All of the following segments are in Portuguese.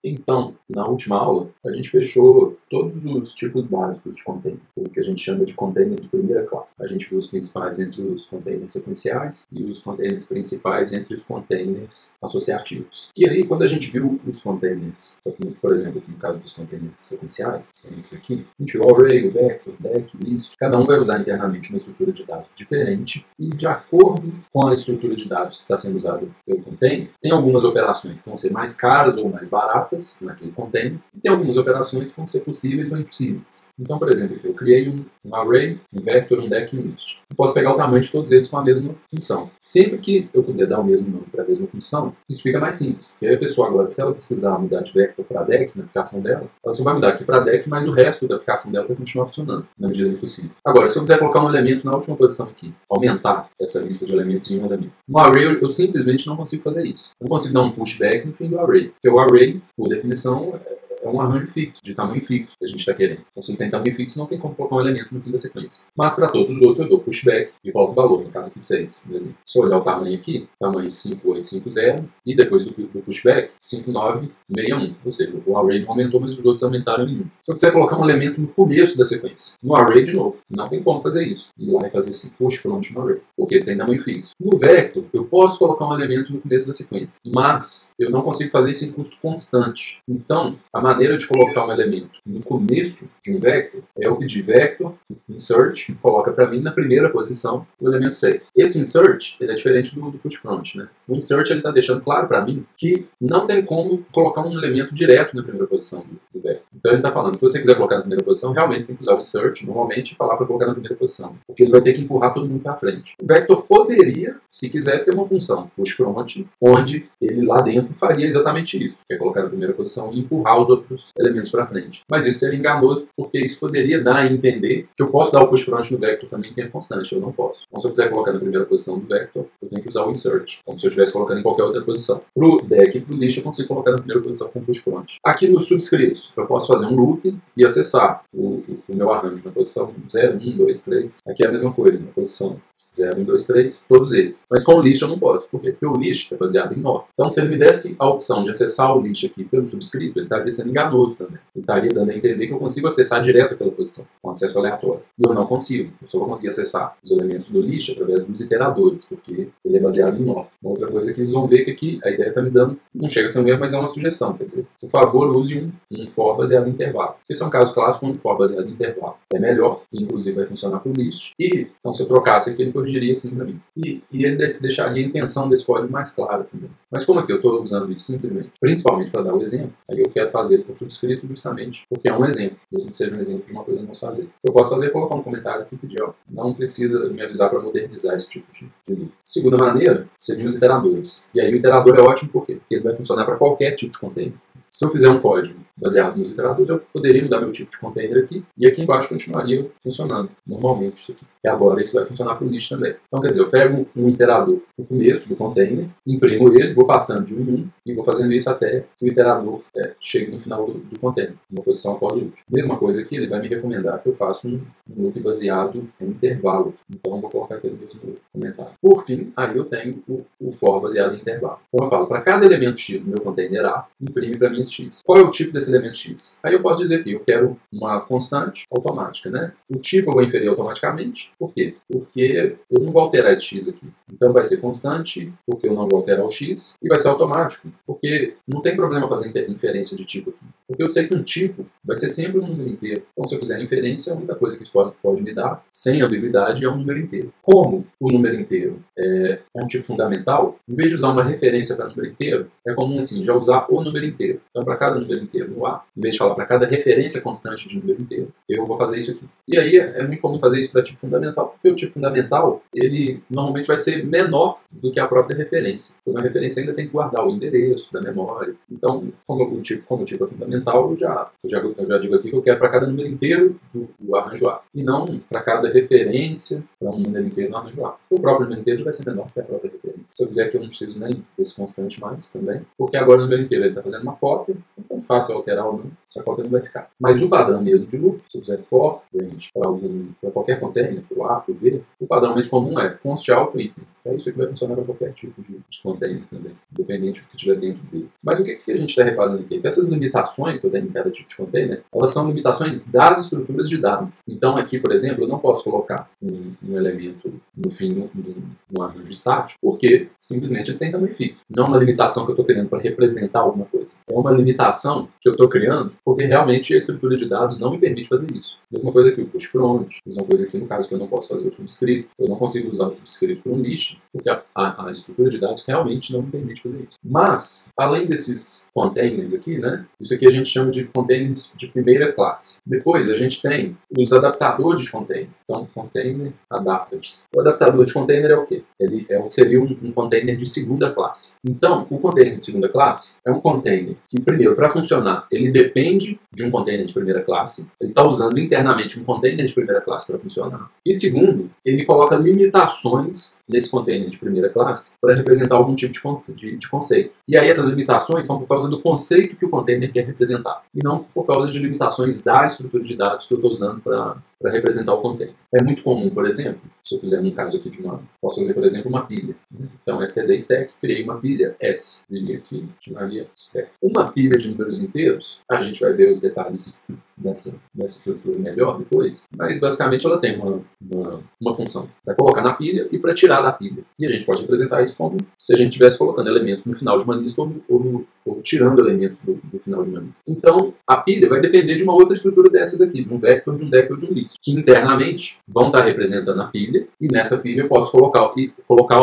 Então, na última aula, a gente fechou todos os tipos básicos de container, o que a gente chama de container de primeira classe. A gente viu os principais entre os containers sequenciais e os containers principais entre os containers associativos. E aí, quando a gente viu os containers, por exemplo, aqui no caso dos containers sequenciais, são esses aqui, a gente viu o array, o vector, o deck, o list. Cada um vai usar internamente uma estrutura de dados diferente e, de acordo com a estrutura de dados que está sendo usada pelo container, tem algumas operações que vão ser mais caras ou mais baratas naquele container, e tem algumas operações que vão ser possíveis ou impossíveis. Então, por exemplo, eu criei um array, um vector, um deck e um list. Eu posso pegar o tamanho de todos eles com a mesma função. Sempre que eu puder dar o mesmo nome para a mesma função, isso fica mais simples. Porque aí a pessoa agora, se ela precisar mudar de vector para deck na aplicação dela, ela só vai mudar aqui para deck, mas o resto da aplicação dela vai continuar funcionando na medida do possível. Agora, se eu quiser colocar um elemento na última posição aqui, aumentar essa lista de elementos em um elemento, no array eu simplesmente não consigo fazer isso. Eu não consigo dar um pushback no fim do array, porque o array, por definição, é um arranjo fixo, de tamanho fixo que a gente está querendo. Então, se não tem tamanho fixo, não tem como colocar um elemento no fim da sequência. Mas para todos os outros, eu dou pushback e coloco o valor, no caso aqui 6. Se eu olhar o tamanho aqui, tamanho 5850, e depois do pushback, 5961. Ou seja, o array não aumentou, mas os outros aumentaram em 1. Se eu quiser colocar um elemento no começo da sequência, no array de novo, não tem como fazer isso. Ir lá e fazer esse push front no array, porque ele tem tamanho fixo. No vector, eu posso colocar um elemento no começo da sequência, mas eu não consigo fazer isso em custo constante. Então, a maneira de colocar um elemento no começo de um vector é eu pedir vector, insert, coloca para mim na primeira posição o elemento 6. Esse insert ele é diferente do push front, né? O insert está deixando claro para mim que não tem como colocar um elemento direto na primeira posição do vector. Então ele está falando, se você quiser colocar na primeira posição, realmente você tem que usar o insert normalmente e falar para colocar na primeira posição, porque ele vai ter que empurrar todo mundo para frente. O vector poderia, se quiser, ter uma função push front, onde ele lá dentro faria exatamente isso, que é colocar na primeira posição e empurrar os outros elementos para frente. Mas isso seria enganoso, porque isso poderia dar a entender que eu posso dar o push front no vector também em tempo constante. Eu não posso. Então, se eu quiser colocar na primeira posição do vector, eu tenho que usar o insert, como se eu estivesse colocando em qualquer outra posição. Para o deck e para o list, eu consigo colocar na primeira posição com o push front. Aqui nos subscritos, eu posso fazer um loop e acessar o meu arranjo na posição 0, 1, 2, 3. Aqui é a mesma coisa, na posição 0, 1, 2, 3, todos eles. Mas com o list eu não posso. Por quê? Porque o list é baseado em nó. Então, se ele me desse a opção de acessar o list aqui pelo subscrito, ele estaria sendo enganoso também. Ele estaria dando a entender que eu consigo acessar direto aquela posição, com acesso aleatório. E eu não consigo. Eu só vou conseguir acessar os elementos do list através dos iteradores, porque ele é baseado em nó. Uma outra coisa que vocês vão ver que aqui a ideia está me dando, não chega a ser um erro, mas é uma sugestão. Quer dizer, por favor, use um for baseado em intervalo. Esse é um caso clássico onde for baseado em intervalo é melhor, e inclusive vai funcionar para o list. E, então, se eu trocasse aqui, ele corrigiria assim para mim. E ele deixaria a intenção desse código mais clara também. Mas como aqui eu estou usando isso simplesmente, principalmente para dar o exemplo, aí eu quero fazer por subscrito justamente porque é um exemplo, mesmo que seja um exemplo de uma coisa que nós fazer. Eu posso fazer colocar um comentário aqui e pedir, ó, não precisa me avisar para modernizar esse tipo de loop. Segunda maneira, seriam os iteradores. E aí o iterador é ótimo por quê? Porque ele vai funcionar para qualquer tipo de container. Se eu fizer um código baseado nos iteradores, eu poderia mudar meu tipo de container aqui, e aqui embaixo continuaria funcionando normalmente isso aqui. E agora isso vai funcionar para o list também. Então, quer dizer, eu pego um iterador no começo do container, imprimo ele, vou passando de um em um, e vou fazendo isso até que o iterador chegue no final do container, uma posição após o último. Mesma coisa aqui, ele vai me recomendar que eu faça um loop baseado em intervalo. Então, eu vou colocar aqui no mesmo comentário. Por fim, aí eu tenho o for baseado em intervalo. Então, eu falo, para cada elemento X do meu container A, imprime para mim esse X. Qual é o tipo desse elemento X? Aí eu posso dizer que eu quero uma constante automática, né? O tipo eu vou inferir automaticamente. Por quê? Porque eu não vou alterar esse X aqui. Então vai ser constante, porque eu não vou alterar o X, e vai ser automático, porque não tem problema fazer inferência de tipo aqui. Porque eu sei que um tipo vai ser sempre um número inteiro. Então, se eu fizer inferência, a única coisa que isso pode me dar, sem ambiguidade, é um número inteiro. Como o número inteiro é um tipo fundamental, em vez de usar uma referência para número inteiro, é comum assim, já usar o número inteiro. Então, para cada número inteiro no A, em vez de falar para cada referência constante de número inteiro, eu vou fazer isso aqui. E aí é muito comum fazer isso para tipo fundamental, porque o tipo fundamental, ele normalmente vai ser menor do que a própria referência. Porque a referência ainda tem que guardar o endereço da memória. Então, como o tipo é fundamental, eu já digo aqui que eu quero para cada número inteiro do arranjo A. E não para cada referência para um número inteiro no arranjo A. O próprio número inteiro já vai ser menor que a própria referência. Se eu quiser aqui, eu não preciso nem desse constante mais também, porque agora o número inteiro ele está fazendo uma cópia, então fácil alterar ou não, essa cópia não vai ficar. Mas o padrão mesmo de loop, se eu quiser for range para qualquer container, para o A, para o V, o padrão mais comum é const alto item. É isso que vai funcionar para qualquer tipo de container também, independente do que tiver dentro dele. Mas o que a gente está reparando aqui? Que essas limitações que eu tenho em cada tipo de container, elas são limitações das estruturas de dados. Então aqui, por exemplo, eu não posso colocar um elemento no fim no arranjo estático, porque simplesmente ele tem tamanho fixo. Não é uma limitação que eu estou criando para representar alguma coisa. É uma limitação que eu estou criando porque realmente a estrutura de dados não me permite fazer isso. Mesma coisa aqui o push front, mesma coisa aqui no caso que eu não posso fazer o subscript. Eu não consigo usar o subscript para um list, porque a estrutura de dados realmente não me permite fazer isso. Mas, além desses containers aqui, né? Isso aqui a gente chama de containers de primeira classe. Depois a gente tem os adaptadores de container. Então, container adapters. O adaptador de container é o quê? Ele seria um container de segunda classe. Então, o container de segunda classe é um container que, primeiro, para funcionar, ele depende de um container de primeira classe. Ele está usando internamente um container de primeira classe para funcionar. E segundo, ele coloca limitações nesse container de primeira classe para representar algum tipo de conceito. E aí essas limitações são por causa do conceito que o container quer representar, e não por causa de limitações da estrutura de dados que eu estou usando para representar o container. É muito comum, por exemplo, se eu fizer um caso aqui posso fazer, por exemplo, uma pilha. Então, std stack, criei uma pilha S. Viria aqui, chamaria stack. Uma pilha de números inteiros, a gente vai ver os detalhes dessa estrutura melhor depois, mas basicamente ela tem uma função para colocar na pilha e para tirar da pilha. E a gente pode representar isso como se a gente estivesse colocando elementos no final de uma lista ou tirando elementos do final de uma lista. Então, a pilha vai depender de uma outra estrutura dessas aqui, de um vector, de um deck ou de um list, que internamente vão estar representando a pilha, e nessa pilha eu posso colocar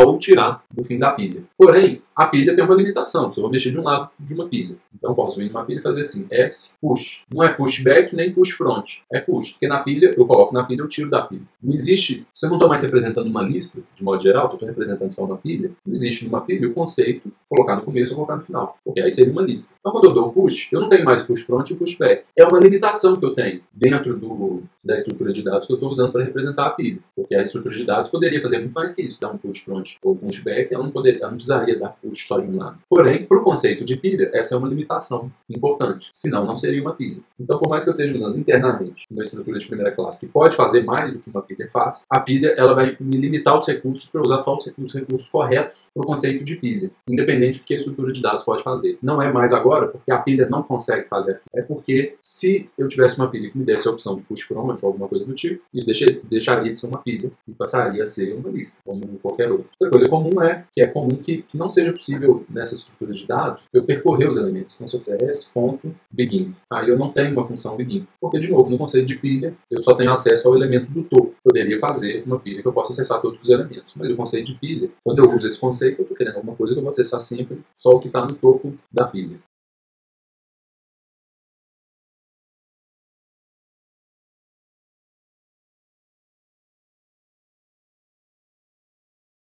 ou tirar do fim da pilha. Porém, a pilha tem uma limitação, se eu vou mexer de um lado de uma pilha. Então eu posso vir numa pilha e fazer assim, S, push. Não é push back nem push front, é push, porque na pilha, eu coloco na pilha, eu tiro da pilha. Não existe, se eu não estou mais representando uma lista, de modo geral, se eu estou representando só uma pilha, não existe numa pilha o conceito colocar no começo ou colocar no final, porque aí seria uma lista. Então quando eu dou o push, eu não tenho mais push front e push back. É uma limitação que eu tenho dentro da estrutura de dados que eu estou usando para representar a pilha, porque a estrutura de dados poderia fazer muito mais que isso, dar um push front ou push back, ela não precisaria dar push só de um lado. Porém, para o conceito de pilha, essa é uma limitação importante, senão não seria uma pilha. Então, por mais que eu esteja usando internamente uma estrutura de primeira classe que pode fazer mais do que uma pilha faz, a pilha ela vai me limitar os recursos para usar só os recursos corretos para o conceito de pilha, independente do que a estrutura de dados pode fazer. Não é mais agora porque a pilha não consegue fazer aquilo. É porque se eu tivesse uma pilha que me desse a opção de push front ou alguma coisa do tipo, isso deixaria de ser uma pilha e passaria a ser uma lista, como qualquer outra. Outra coisa comum é comum que não seja possível nessas estruturas de dados eu percorrer os elementos. Então, se eu fizer s.begin, aí eu não tenho uma função begin, porque, de novo, no conceito de pilha, eu só tenho acesso ao elemento do topo. Poderia fazer uma pilha que eu possa acessar todos os elementos, mas o conceito de pilha, quando eu uso esse conceito, eu estou querendo alguma coisa que eu vou acessar sempre só o que está no topo da pilha.